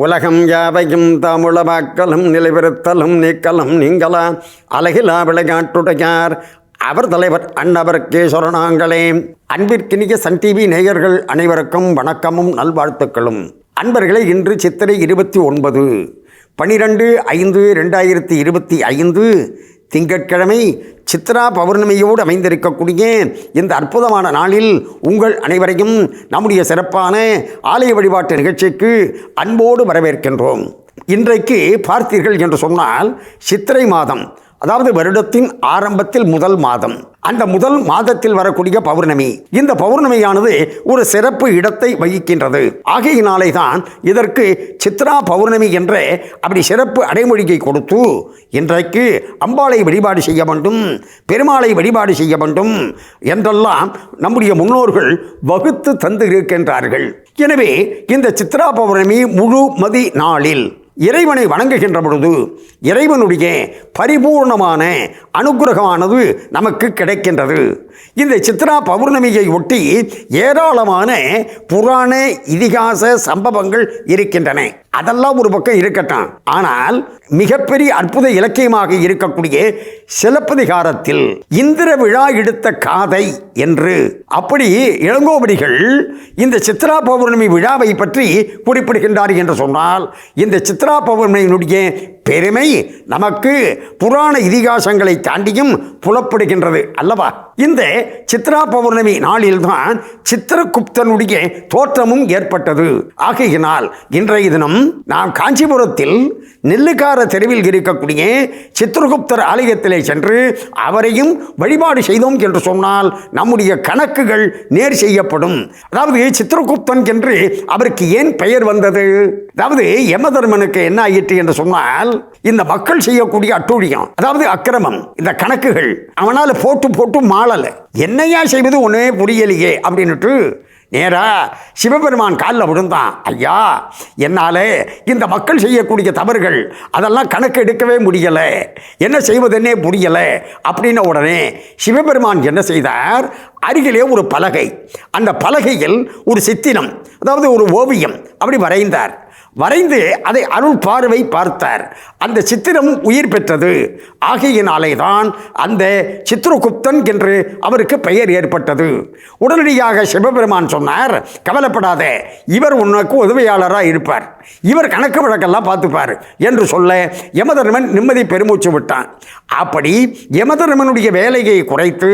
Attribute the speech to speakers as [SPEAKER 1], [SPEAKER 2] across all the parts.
[SPEAKER 1] உலகம் யாவையும் தாமுளவாக்கலும் நிலைவிருத்தலும் நீக்கலும் நீங்களா அழகிலா விளையாட்டுடையார் அவர் தலைவர் அன்னவர் கேசரணாங்களே. அன்பிற்கினிய சன் டிவி நேயர்கள் அனைவருக்கும் வணக்கமும் நல்வாழ்த்துக்களும். அன்பர்களே, இன்று சித்திரை 29/5/2025 திங்கட்கிழமை சித்ரா பௌர்ணமியோடு அமைந்திருக்கக்கூடிய இந்த அற்புதமான நாளில் உங்கள் அனைவரையும் நம்முடைய சிறப்பான ஆலய வழிபாட்டு நிகழ்ச்சிக்கு அன்போடு வரவேற்கின்றோம். இன்றைக்கு பார்த்தீர்கள் என்று சொன்னால் சித்திரை மாதம், அதாவது வருடத்தின் ஆரம்பத்தில் முதல் மாதம், அந்த முதல் மாதத்தில் வரக்கூடிய பௌர்ணமி. இந்த பௌர்ணமியானது ஒரு சிறப்பு இடத்தை வகிக்கின்றது. ஆகையினாலே தான் இதற்கு சித்ரா பௌர்ணமி என்ற அப்படி சிறப்பு அடைமொழியை கொடுத்து இன்றைக்கு அம்பாளை வழிபாடு செய்ய வேண்டும், பெருமாளை வழிபாடு செய்ய வேண்டும் என்றெல்லாம் நம்முடைய முன்னோர்கள் வகுத்து தந்து இருக்கின்றார்கள். எனவே இந்த சித்ரா பௌர்ணமி முழு மதி நாளில் இறைவனை வணங்குகின்ற பொழுது இறைவனுடைய பரிபூர்ணமான அனுகிரகமானது நமக்கு கிடைக்கின்றது. இந்த சித்ரா பௌர்ணமியை ஒட்டி ஏராளமான புராண இதிகாச சம்பவங்கள் இருக்கின்றன. அதெல்லாம் ஒரு பக்கம் இருக்கட்டும், ஆனால் மிகப்பெரிய அற்புத இலக்கியமாக இருக்கக்கூடிய சிலப்பதிகாரத்தில் இந்திர விழா எடுத்த காதை என்று அப்படி இளங்கோவடிகள் இந்த சித்ரா பௌர்ணமி விழாவை பற்றி குறிப்பிடுகின்றார் என்று சொன்னால், இந்த சித்ரா பௌர்ணமியினுடைய பெருமை நமக்கு புராண இதிகாசங்களை தாண்டியும் புலப்படுகின்றது அல்லவா. இந்த சித்ரா பௌர்ணமி நாளில்தான் சித்திரகுப்தனுடைய தோற்றமும் ஏற்பட்டது. ஆகையினால் இன்றைய தினம் நாம் காஞ்சிபுரத்தில் நெல்லுக்கார தெருவில் இருக்கக்கூடிய சித்திரகுப்தர் ஆலயத்திலே சென்று அவரையும் வழிபாடு செய்தோம் என்று சொன்னால் நம்முடைய கணக்குகள் நேர் செய்யப்படும். அதாவது சித்திரகுப்தன் என்று அவருக்கு ஏன் பெயர் வந்தது? அதாவது யமதர்மனுக்கு என்ன ஆயிற்று என்று சொன்னால், இந்த மக்கள் செய்யக்கூடிய அட்டூழியம், அதாவது அக்கிரமம், இந்த கணக்குகள் அவனால் போட்டு மாளல, என்னையா செய்வது ஒன்னே புரியலையே அப்படின்னுட்டு நேரா சிவபெருமான் காலில் விழுந்தான். ஐயா, என்னால் இந்த மக்கள் செய்யக்கூடிய தவறுகள் அதெல்லாம் கணக்கு எடுக்கவே முடியலை, என்ன செய்வதுன்னே புரியலை அப்படின்ன உடனே சிவபெருமான் என்ன செய்தார்? அருகிலே ஒரு பலகை, அந்த பலகையில் ஒரு சித்திரம், அதாவது ஒரு ஓவியம் அப்படி வரைந்து அதை அருள் பார்வை பார்த்தார். அந்த சித்திரம் உயிர் பெற்றது. ஆகையினாலே தான் அந்த சித்திரகுப்தன் என்று அவருக்கு பெயர் ஏற்பட்டது. உடனடியாக சிவபெருமான் சொன்னார், கவலைப்படாத, இவர் உனக்கு உதவியாளராக இருப்பார், இவர் கணக்கு வழக்கெல்லாம் பார்த்துப்பார் என்று சொல்ல யமதர்மன் நிம்மதி பெருமூச்சு விட்டான். அப்படி யமதர்மனுடைய வேலையை குறைத்து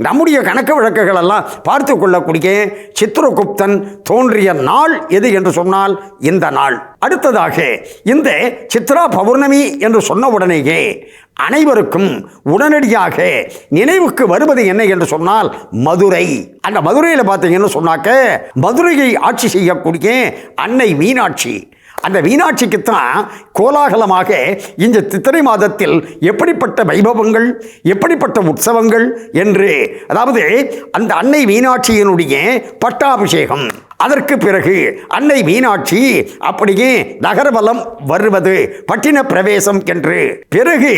[SPEAKER 1] நம்முடைய கணக்கு வழக்குகள் எல்லாம் பார்த்து கொள்ளக்கூடிய சித்திரகுப்தன் தோன்றிய நாள் எது என்று சொன்னால் இந்த நாள். அடுத்ததாக இந்த சித்ரா பௌர்ணமி என்று சொன்ன உடனேயே அனைவருக்கும் உடனடியாக நினைவுக்கு வருவது என்ன என்று சொன்னால் மதுரை. அந்த மதுரையில் பார்த்தீங்கன்னு சொன்னாக்க மதுரையை ஆட்சி செய்யக்கூடிய அன்னை மீனாட்சி. அந்த மீனாட்சிக்குத்தான் கோலாகலமாக இந்த சித்திரை மாதத்தில் எப்படிப்பட்ட வைபவங்கள், எப்படிப்பட்ட உற்சவங்கள் என்று, அதாவது அந்த அன்னை மீனாட்சியினுடைய பட்டாபிஷேகம், அதற்கு பிறகு அன்னை மீனாட்சி அப்படியே நகர்வலம் வருவது, பட்டின பிரவேசம் என்று, பிறகு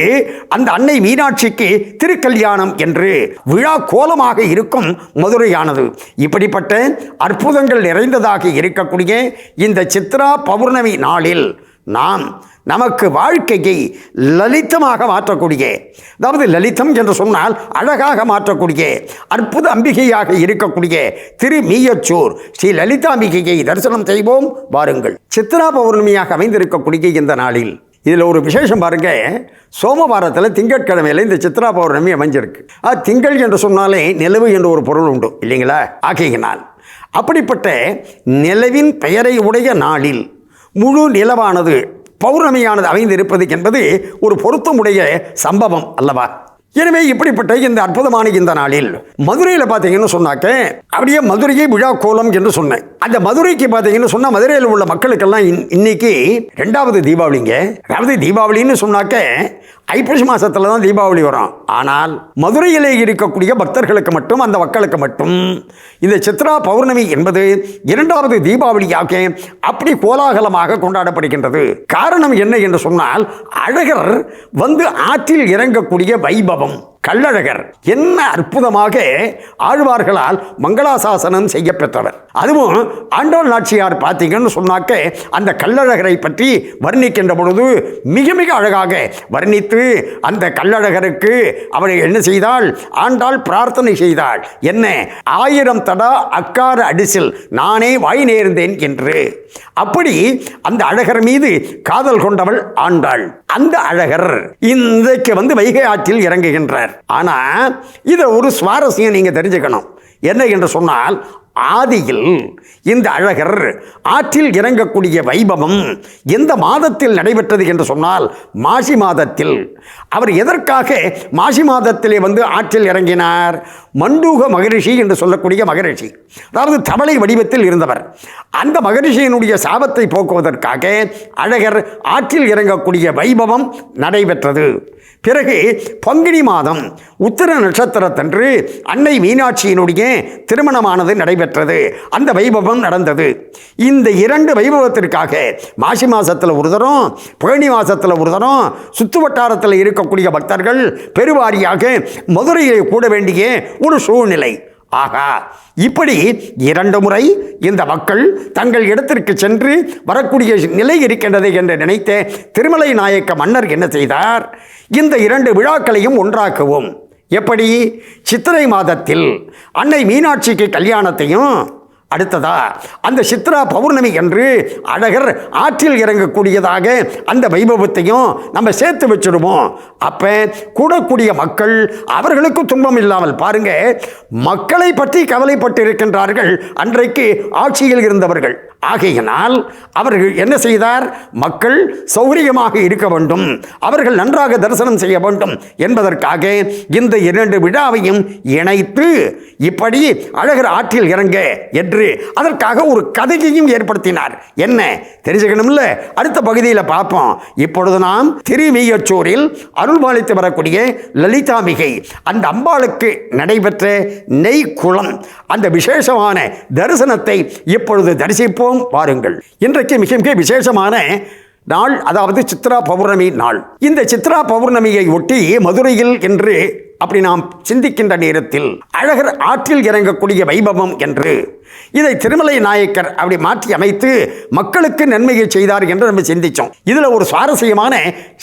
[SPEAKER 1] அந்த அன்னை மீனாட்சிக்கு திருக்கல்யாணம் என்று விழா கோலமாக இருக்கும் மதுரையானது. இப்படிப்பட்ட அற்புதங்கள் நிறைந்ததாக இருக்கக்கூடிய இந்த சித்ரா பௌர்ணமி நாளில் நாம் நமக்கு வாழ்க்கையை லலிதமாக மாற்றக்கூடிய, அதாவது லலிதம் என்று சொன்னால் அழகாக மாற்றக்கூடிய அற்புத அம்பிகையாக இருக்கக்கூடிய திருமீயச்சூர் ஸ்ரீ லலிதாம்பிகையை தரிசனம் செய்வோம் வாருங்கள். சித்ரா பௌர்ணமியாக அமைந்திருக்கக்கூடிய இந்த நாளில் இதில் ஒரு விசேஷம் பாருங்க. சோமவாரத்தில் திங்கட்கிழமையில் இந்த சித்ரா பௌர்ணமி அமைஞ்சிருக்கு. திங்கள் என்று சொன்னாலே நிலவு என்று ஒரு பொருள் உண்டு இல்லைங்களா? ஆகையினால் அப்படிப்பட்ட நிலவின் பெயரை உடைய நாளில் முழு நிலவானது பௌர்ணமியானது அமைந்திருப்பது என்பது ஒரு பொருத்தமுடைய சம்பவம் அல்லவா? எனவே இப்படிப்பட்ட இந்த அற்புதமான இந்த நாளில் மதுரையில் பார்த்தீங்கன்னு சொன்னாக்க அப்படியே மதுரையை விழா கோலம் என்று சொன்னேன். அந்த மதுரைக்கு பார்த்தீங்கன்னு சொன்னால் மதுரையில் உள்ள மக்களுக்கெல்லாம் இன்னைக்கு 2வது தீபாவளிங்க. அதாவது தீபாவளின்னு சொன்னாக்க ஐப்பசி மாதத்தில் தான் தீபாவளி வரும். ஆனால் மதுரையிலே இருக்கக்கூடிய பக்தர்களுக்கு மட்டும், அந்த மக்களுக்கு மட்டும் இந்த சித்ரா பௌர்ணமி என்பது 2வது தீபாவளியாக அப்படி கோலாகலமாக கொண்டாடப்படுகின்றது. காரணம் என்ன என்று சொன்னால், அழகர் வந்து ஆற்றில் இறங்கக்கூடிய வைபவம், கள்ளழகர் என்ன அற்புதமாக ஆழ்வார்களால் மங்களாசாசனம் செய்ய பெற்றவர். அதுவும் ஆண்டவன் நாச்சியார் பார்த்தீங்கன்னு சொன்னாக்க அந்த கள்ளழகரை பற்றி வர்ணிக்கின்ற பொழுது மிக மிக அழகாக வர்ணித்து அந்த கள்ளழகருக்கு அவரை என்ன செய்தாள், ஆண்டாள் பிரார்த்தனை செய்தாள். என்ன, 1000 தடா அக்கார அடிசில் நானே வாய் நேர்ந்தேன் என்று. அப்படி அந்த அழகர் மீது காதல் கொண்டவள் ஆண்டாள். அந்த அழகர் இன்றைக்கு வைகை ஆற்றில் இறங்குகின்றார். ஆனா இதை ஒரு சுவாரஸ்யம் நீங்க தெரிஞ்சுக்கணும். என்ன என்று சொன்னால், ஆதியில் இந்த அழகர் ஆற்றில் இறங்கக்கூடிய வைபவம் எந்த மாதத்தில் நடைபெற்றது என்று சொன்னால் மாசி மாதத்தில். அவர் எதற்காக மாசி மாதத்திலே ஆற்றில் இறங்கினார்? மண்டூக மகரிஷி என்று சொல்லக்கூடிய மகரிஷி, அதாவது தவளை வடிவத்தில் இருந்தவர். அந்த மகரிஷியினுடைய சாபத்தை போக்குவதற்காக அழகர் ஆற்றில் இறங்கக்கூடிய வைபவம் நடைபெற்றது. பிறகு பங்குனி மாதம் உத்திர நட்சத்திரத்தன்று அன்னை மீனாட்சியினுடைய திருமணமானது நடைபெற்றது. அந்த வைபவம் நடந்தது. இந்த 2 வைபவத்திற்காக மாசி மாசத்தில் ஒரு தரம், பங்குனி மாசத்தில் ஒரு தரம் சுற்று வட்டாரத்தில் இருக்கக்கூடிய பக்தர்கள் பெருவாரியாக மதுரையை கூட வேண்டிய ஒரு சூழ்நிலை. ஆகா, இப்படி 2 முறை இந்த மக்கள் தங்கள் இடத்திற்கு சென்று வரக்கூடிய நிலை இருக்கின்றது என்று நினைத்த திருமலை நாயக்க மன்னர் என்ன செய்தார், இந்த 2 விழாக்களையும் ஒன்றாக்குவோம். எப்படி? சித்திரை மாதத்தில் அன்னை மீனாட்சிக்கு கல்யாணத்தையும், அடுத்ததா அந்த சித்ரா பௌர்ணமி என்று அழகர் ஆற்றில் இறங்கக்கூடியதாக அந்த வைபவத்தையும் நம்ம சேர்த்து வச்சிடுவோம். அப்ப கூடக்கூடிய மக்கள் அவர்களுக்கு துன்பம் இல்லாமல், பாருங்க, மக்களை பற்றி கவலைப்பட்டு இருக்கின்றார்கள் அன்றைக்கு ஆட்சியில் இருந்தவர்கள். ஆகையினால் அவர்கள் என்ன செய்தார், மக்கள் சௌகரியமாக இருக்க வேண்டும், அவர்கள் நன்றாக தரிசனம் செய்ய வேண்டும் என்பதற்காக இந்த 2 விழாவையும் இணைத்து இப்படி அழகர் ஆற்றில் இறங்க என்று அதற்காக ஒரு கதையையும் ஏற்படுத்தினார். என்ன தெரிஞ்சுக்கணும்ல, அடுத்த பகுதியில் பார்ப்போம். இப்பொழுது நாம் திருமீயச்சூரில் அருள்பாலித்து வரக்கூடிய லலிதாம்பிகை அந்த அம்பாளுக்கு நடைபெற்ற நெய் குளம் அந்த விசேஷமான தரிசனத்தை இப்பொழுது தரிசிப்போம். வாருங்கள். இன்றைக்கு மிக மிக விசேஷமான நாள், அதாவது சித்ரா பௌர்ணமி நாள். இந்த சித்ரா பௌர்ணமியை ஒட்டி மதுரையில் என்று அப்படி நாம் சிந்திக்கின்ற நேரத்தில் அழகர் ஆற்றில் இறங்கக்கூடிய வைபவம் என்று இதை திருமலை நாயக்கர் அப்படி மாற்றி அமைத்து மக்களுக்கு நன்மையை செய்தார் என்று நம்ம சிந்திச்சோம். இதுல ஒரு சுவாரஸ்யமான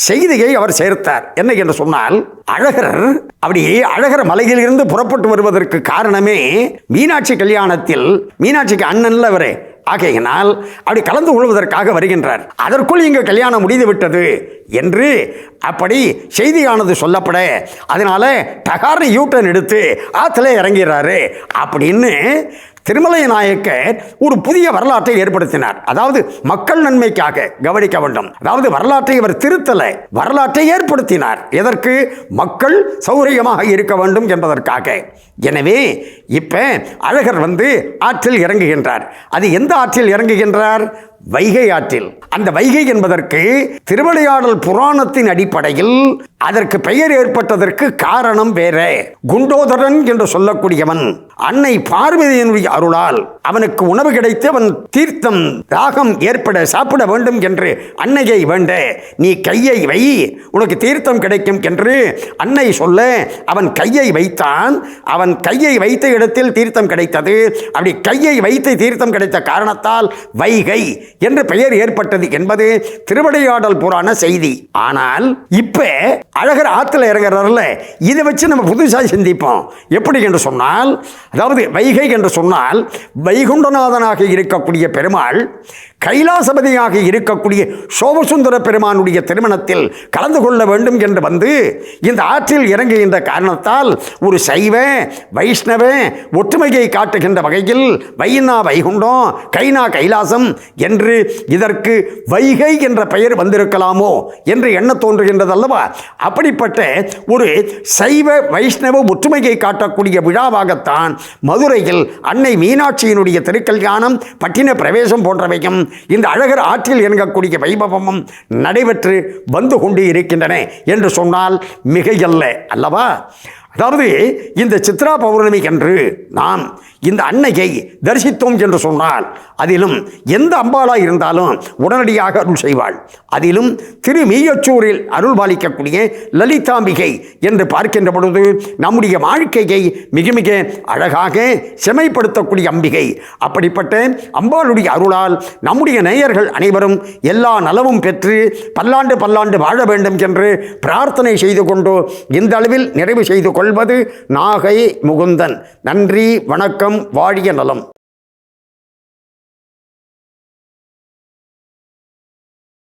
[SPEAKER 1] செய்தியை அவர் சேர்த்தார். என்ன என்று சொன்னால், அழகர் அப்படியே அழகர் மலையில் இருந்து புறப்பட்டு வருவதற்கு காரணமே மீனாட்சி கல்யாணத்தில், மீனாட்சிக்கு அண்ணன்ல அவரே, ஆகையினால் அப்படி கலந்து கொள்வதற்காக வருகின்றார். அதற்குள் இங்கு கல்யாணம் முடிந்து விட்டது என்று அப்படி செய்தியானது சொல்லப்பட, அதனால டகார்னு யூட்டன் எடுத்து ஆற்றில் இறங்கிறாரு அப்படின்னு திருமலை நாயக்கர் ஒரு புதிய வரலாற்றை ஏற்படுத்தினார். அதாவது மக்கள் நன்மைக்காக கவனிக்க வேண்டும். அதாவது வரலாற்றை அவர் திருத்தல, வரலாற்றை ஏற்படுத்தினார். எதற்கு? மக்கள் சௌகரியமாக இருக்க வேண்டும் என்பதற்காக. எனவே இப்ப அழகர் ஆற்றில் இறங்குகின்றார். அது எந்த ஆற்றில் இறங்குகின்றார்? வைகை ஆற்றில். அந்த வைகை என்பதற்கு திருவிளையாடல் புராணத்தின் அடிப்படையில் அதற்கு பெயர் ஏற்பட்டதற்கு காரணம் வேற. குண்டோதரன் என்று சொல்லக்கூடியவன் அன்னை பார்வதியினுடைய அருளால் அவனுக்கு உணவு கிடைத்து அவன் தீர்த்தம் தாகம் ஏற்பட சாப்பிட வேண்டும் என்று அன்னையை வேண்ட, நீ கையை வை உனக்கு தீர்த்தம் கிடைக்கும் என்று அன்னை சொல்ல அவன் கையை வைத்தான். அவன் கையை வைத்த இடத்தில் தீர்த்தம் கிடைத்தது. அப்படி கையை வைத்து தீர்த்தம் கிடைத்த காரணத்தால் வைகை என்று பெயர் ஏற்பட்டது என்பது திருவிளையாடல் புராண செய்தி. ஆனால் இப்ப அழகர் ஆத்துல இறங்குறாருல, இதை வச்சு நம்ம புதுசா சிந்திப்போம். எப்படி என்று சொன்னால், அதாவது வைகை என்று சொன்னால் வைகுண்டநாதனாக இருக்கக்கூடிய பெருமாள் கைலாசபதியாக இருக்கக்கூடிய சோமசுந்தர பெருமானுடைய திருமணத்தில் கலந்து கொள்ள வேண்டும் என்று இந்த ஆற்றில் இறங்குகின்ற காரணத்தால் ஒரு சைவ வைஷ்ணவ ஒற்றுமையை காட்டுகின்ற வகையில் வைனா வைகுண்டம், கைனா கைலாசம் என்று இதற்கு வைகை என்ற பெயர் வந்திருக்கலாமோ என்று எண்ண தோன்றுகின்றது அல்லவா? அப்படிப்பட்ட ஒரு சைவ வைஷ்ணவ ஒற்றுமையை காட்டக்கூடிய விழாவாகத்தான் மதுரையில் அன்னை மீனாட்சியினுடைய திருக்கல்யாணம், பட்டின பிரவேசம் போன்றவையும் இந்த அழகர் ஆற்றில் இறங்கக்கூடிய வைபவமும் நடைபெற்று வந்து கொண்டு இருக்கின்றன என்று சொன்னால் மிகையல்ல அல்லவா? அதாவது இந்த சித்ரா பௌர்ணமிக்கன்று நாம் இந்த அன்னையை தரிசித்தோம் என்று சொன்னால் அதிலும் எந்த அம்பாளாக இருந்தாலும் உடனடியாக அருள் செய்வாள். அதிலும் திருமீயச்சூரில் அருள் பாலிக்கக்கூடிய லலிதாம்பிகை என்று பார்க்கின்ற பொழுது நம்முடைய வாழ்க்கையை மிக மிக அழகாக செமைப்படுத்தக்கூடிய அம்பிகை. அப்படிப்பட்ட அம்பாளுடைய அருளால் நம்முடைய நேயர்கள் அனைவரும் எல்லா நலமும் பெற்று பல்லாண்டு பல்லாண்டு வாழ வேண்டும் என்று பிரார்த்தனை செய்து கொண்டு இந்த அளவில் நிறைவு செய்து கொள்வது நாகை முகுந்தன். நன்றி, வணக்கம், வாழிய நலம்.